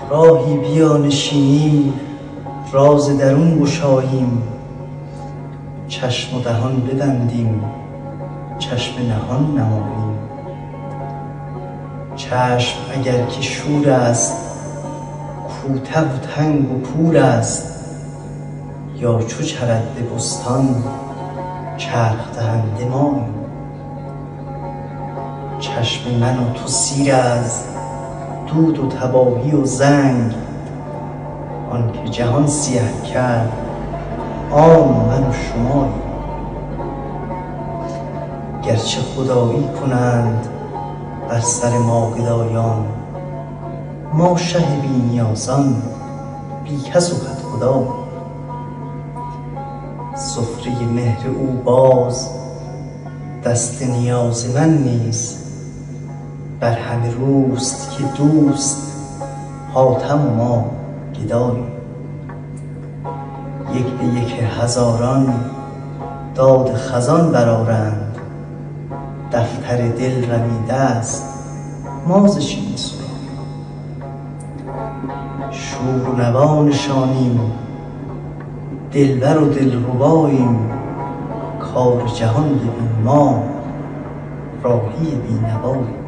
راهی بیا نشینیم، راز درون گشاییم، چشم و دهان ببندیم، چشم نهان نماییم. چشم اگر که شور است، کوته و تنگ و کور است، یا چو چرد به بستان چرخ دهنده ماییم. چشم من و تو سیر از دود و تباهی و زنگ، آن که جهان سیه کرد آن من و شماییم. گرچه خدایی کنند بر سر ما گدایان، ما شه بی نیازان بی کس و کدخداییم. سفره مهر او باز دست نیاز من نیز، بر همه روست که دوست حاتم و ما گداییم. یک به یک هزاران داد خزان برآرند، دفتر دل رمیده است ما ز چین سراییم. شور و نوا نشانیم، دلبر و دلرباییم، کار جهان ببین ما راهی بی نواییم.